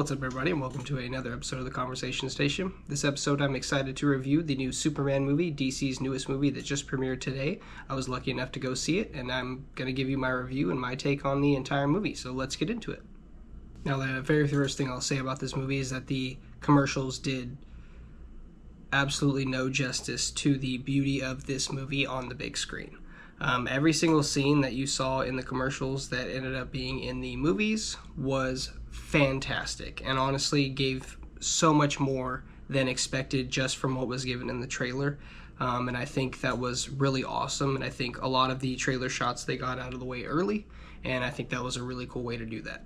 What's up, everybody, and welcome to another episode of the Conversation Station. This episode, I'm excited to review the new Superman movie, DC's newest movie that just premiered today. I was lucky enough to go see it, and I'm going to give you my review and my take on the entire movie, so let's get into it. Now, the very first thing I'll say about this movie is that the commercials did absolutely no justice to the beauty of this movie on the big screen. Every single scene that you saw in the commercials that ended up being in the movies was fantastic and honestly gave so much more than expected just from what was given in the trailer. And I think that was really awesome. And I think a lot of the trailer shots they got out of the way early. And I think that was a really cool way to do that.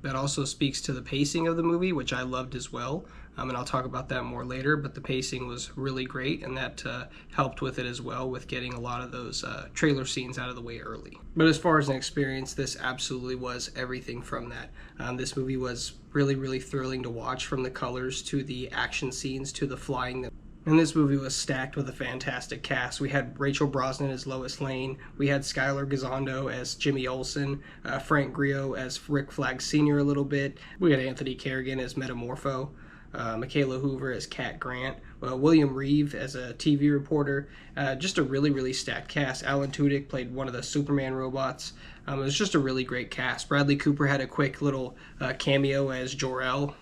That also speaks to the pacing of the movie, which I loved as well. And I'll talk about that more later, but the pacing was really great, and that helped with it as well, with getting a lot of those trailer scenes out of the way early. But as far as an experience, this absolutely was everything from that. This movie was really, really thrilling to watch, from the colors to the action scenes to the flying. And this movie was stacked with a fantastic cast. We had Rachel Brosnahan as Lois Lane. We had Skylar Gisondo as Jimmy Olsen. Frank Grillo as Rick Flag Sr. a little bit. We had Anthony Carrigan as Metamorpho. Michaela Hoover as Cat Grant. William Reeve as a TV reporter. Just a really, really stacked cast. Alan Tudyk played one of the Superman robots. It was just a really great cast. Bradley Cooper had a quick little cameo as Jor-El,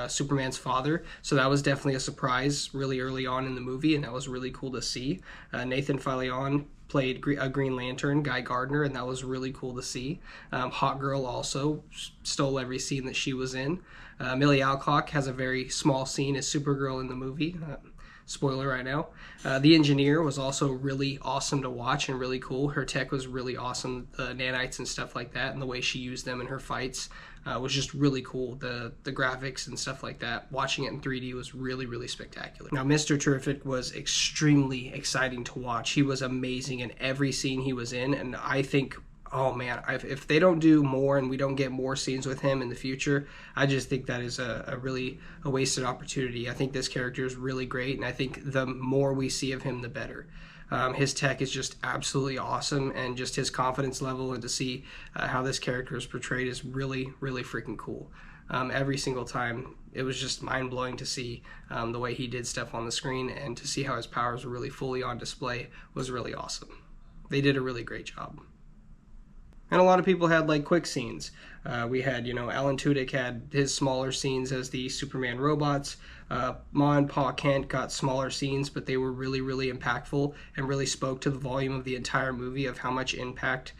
Superman's father, so that was definitely a surprise really early on in the movie, and that was really cool to see. Nathan Fillion played a Green Lantern, Guy Gardner, and that was really cool to see. Hawkgirl also stole every scene that she was in. Millie Alcock has a very small scene as Supergirl in the movie. Spoiler right now. The Engineer was also really awesome to watch and really cool. Her tech was really awesome, the nanites and stuff like that, and the way she used them in her fights was just really cool. The graphics and stuff like that, watching it in 3D was really, really spectacular. Now, Mr. Terrific was extremely exciting to watch. He was amazing in every scene he was in, and I think, oh man, if they don't do more and we don't get more scenes with him in the future, I just think that is a really wasted opportunity. I think this character is really great, and I think the more we see of him, the better. His tech is just absolutely awesome, and just his confidence level, and to see how this character is portrayed is really, really freaking cool. Every single time, it was just mind-blowing to see the way he did stuff on the screen, and to see how his powers were really fully on display was really awesome. They did a really great job. And a lot of people had like quick scenes. We had, Alan Tudyk had his smaller scenes as the Superman robots. Ma and Pa Kent got smaller scenes, but they were really, really impactful and really spoke to the volume of the entire movie of how much impact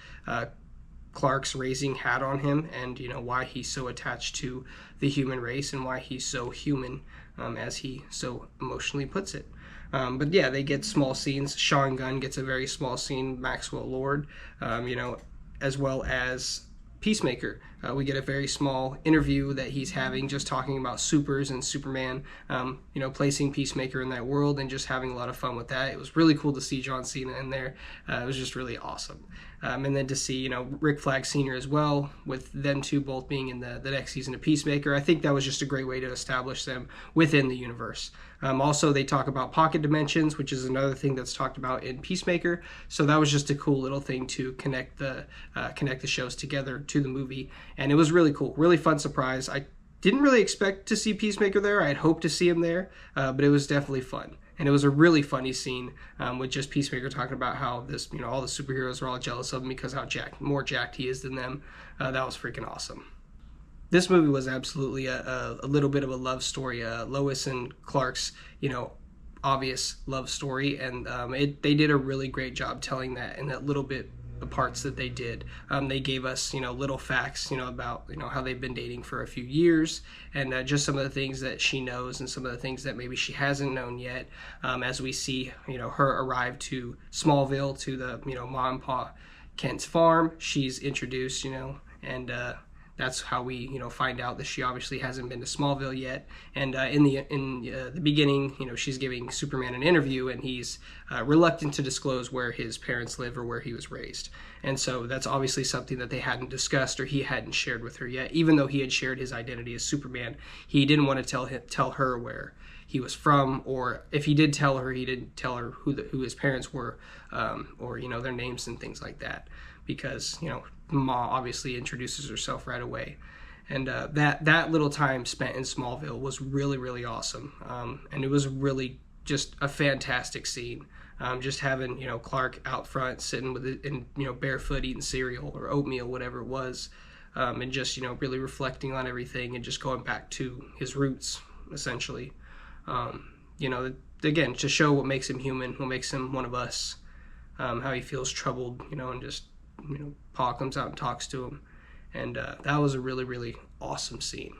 Clark's raising had on him, and why he's so attached to the human race and why he's so human, as he so emotionally puts it. But yeah, they get small scenes. Sean Gunn gets a very small scene. Maxwell Lord, as well as Peacemaker. We get a very small interview that he's having, just talking about supers and Superman, placing Peacemaker in that world and just having a lot of fun with that. It was really cool to see John Cena in there. It was just really awesome. And then to see, Rick Flag Sr. as well, with them two both being in the next season of Peacemaker, I think that was just a great way to establish them within the universe. Also, they talk about pocket dimensions, which is another thing that's talked about in Peacemaker. So that was just a cool little thing to connect the shows together to the movie. And it was really cool, really fun surprise. I didn't really expect to see Peacemaker there. I had hoped to see him there, but it was definitely fun. And it was a really funny scene with just Peacemaker talking about how this, all the superheroes are all jealous of him because how more jacked he is than them. That was freaking awesome. This movie was absolutely a little bit of a love story. Lois and Clark's, obvious love story, and they did a really great job telling that in that little bit the parts that they did. They gave us, little facts, about, how they've been dating for a few years, and just some of the things that she knows and some of the things that maybe she hasn't known yet, as we see, her arrive to Smallville, to the, Ma and Pa Kent's farm. She's introduced, and that's how we, find out that she obviously hasn't been to Smallville yet. And in the beginning, she's giving Superman an interview, and he's reluctant to disclose where his parents live or where he was raised. And so that's obviously something that they hadn't discussed, or he hadn't shared with her yet. Even though he had shared his identity as Superman, he didn't want to tell her where he was from, or if he did tell her, he didn't tell her who his parents were, or their names and things like that, because Ma obviously introduces herself right away. And that little time spent in Smallville was really, really awesome. And it was really just a fantastic scene. Just having, Clark out front sitting with it and, barefoot eating cereal or oatmeal, whatever it was. And just, really reflecting on everything and just going back to his roots, essentially. Again, to show what makes him human, what makes him one of us, how he feels troubled, and just, Pa comes out and talks to him. And that was a really, really awesome scene.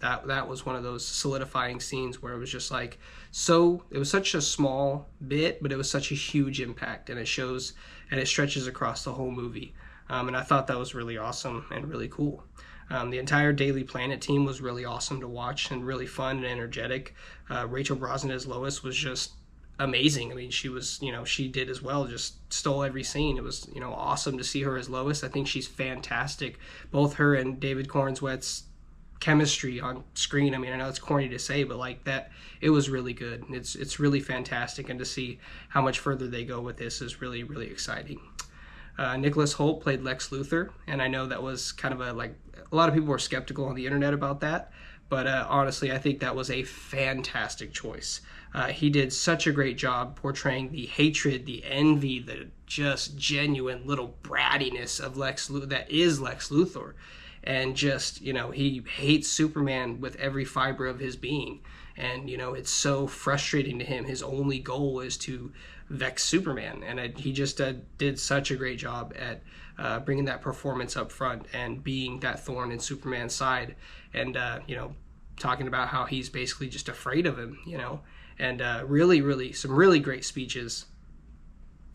That was one of those solidifying scenes where it was just like, it was such a small bit, but it was such a huge impact, and it shows and it stretches across the whole movie. And I thought that was really awesome and really cool. The entire Daily Planet team was really awesome to watch and really fun and energetic. Rachel Brosnahan as Lois was just amazing. I mean, she was, she did as well, just stole every scene. It was, awesome to see her as Lois. I think she's fantastic. Both her and David Cornswett's chemistry on screen. I mean, I know it's corny to say, but like that, it was really good. It's really fantastic, and to see how much further they go with this is really, really exciting. Nicholas Hoult played Lex Luthor, and I know that was kind of a lot of people were skeptical on the internet about that, but honestly, I think that was a fantastic choice. He did such a great job portraying the hatred, the envy, the just genuine little brattiness of that is Lex Luthor. And just, he hates Superman with every fiber of his being. And, it's so frustrating to him. His only goal is to vex Superman. And he just did such a great job at bringing that performance up front and being that thorn in Superman's side. And, talking about how he's basically just afraid of him, And really, really, some really great speeches.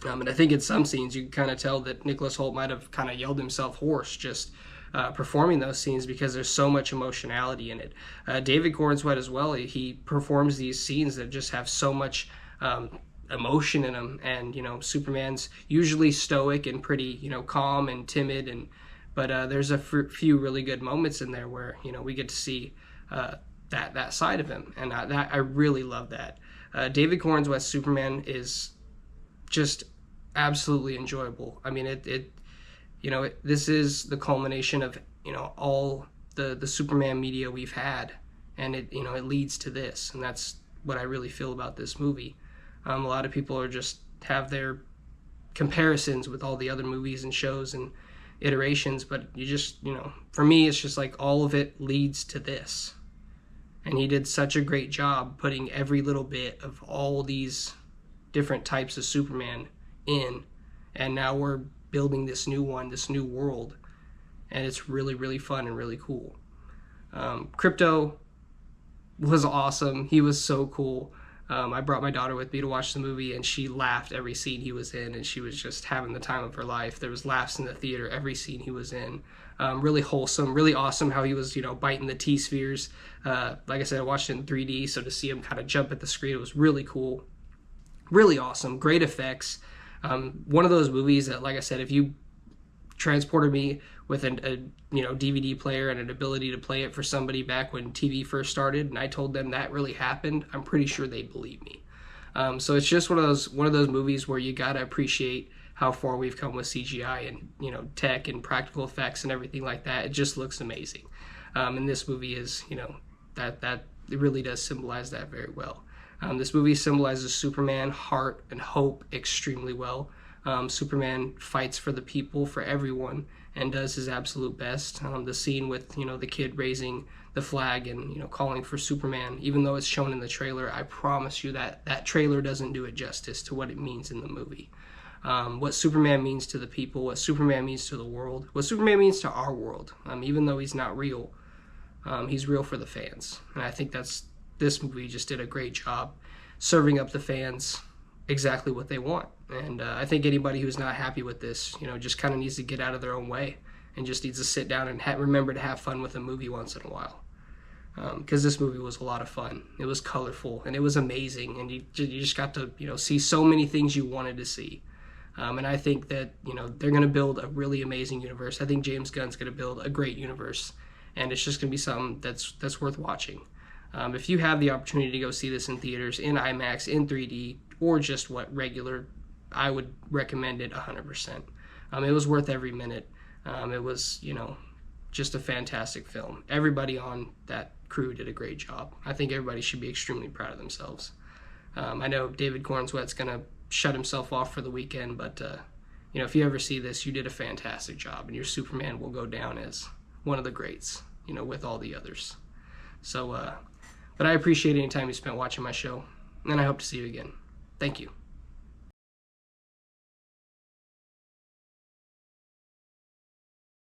And I think in some scenes you can kind of tell that Nicholas Hoult might have kind of yelled himself hoarse just performing those scenes, because there's so much emotionality in it. David Cornswett as well, he performs these scenes that just have so much emotion in them. And, Superman's usually stoic and pretty, calm and timid, but there's a few really good moments in there where, we get to see that side of him. And I really love that. David Cornswett's Superman is just absolutely enjoyable. I mean, this is the culmination of, all the Superman media we've had, and it leads to this, and that's what I really feel about this movie. A lot of people have their comparisons with all the other movies and shows and iterations, but for me, it's just like all of it leads to this. And he did such a great job putting every little bit of all these different types of Superman in, and now we're building this new world, and it's really, really fun and really cool. Krypto was awesome. He was so cool. I brought my daughter with me to watch the movie, and she laughed every scene he was in, and she was just having the time of her life. There was laughs in the theater every scene he was in. Really wholesome, really awesome how he was, biting the T-spheres. Like I said, I watched it in 3D, so to see him kind of jump at the screen, it was really cool. Really awesome, great effects. One of those movies that, like I said, if you transported me with a DVD player and an ability to play it for somebody back when TV first started, and I told them that really happened, I'm pretty sure they'd believe me. So it's just one of those movies where you gotta appreciate how far we've come with CGI and tech and practical effects and everything like that. It just looks amazing. And this movie is that it really does symbolize that very well. This movie symbolizes Superman, heart, and hope extremely well. Superman fights for the people, for everyone, and does his absolute best. The scene with, the kid raising the flag and, calling for Superman, even though it's shown in the trailer, I promise you that trailer doesn't do it justice to what it means in the movie. What Superman means to the people, what Superman means to the world, what Superman means to our world. Even though he's not real, he's real for the fans. And I think this movie just did a great job serving up the fans exactly what they want. And I think anybody who's not happy with this, just kind of needs to get out of their own way and just needs to sit down and remember to have fun with a movie once in a while. Because this movie was a lot of fun. It was colorful and it was amazing, and you just got to see so many things you wanted to see. And I think that they're going to build a really amazing universe. I think James Gunn's going to build a great universe, and it's just going to be something that's worth watching. If you have the opportunity to go see this in theaters, in IMAX, in 3D, or just regular, I would recommend it 100%. It was worth every minute. It was, just a fantastic film. Everybody on that crew did a great job. I think everybody should be extremely proud of themselves. I know David Cornswet's going to shut himself off for the weekend, but if you ever see this, you did a fantastic job, and your Superman will go down as one of the greats, with all the others. So, but I appreciate any time you spent watching my show, and I hope to see you again. Thank you.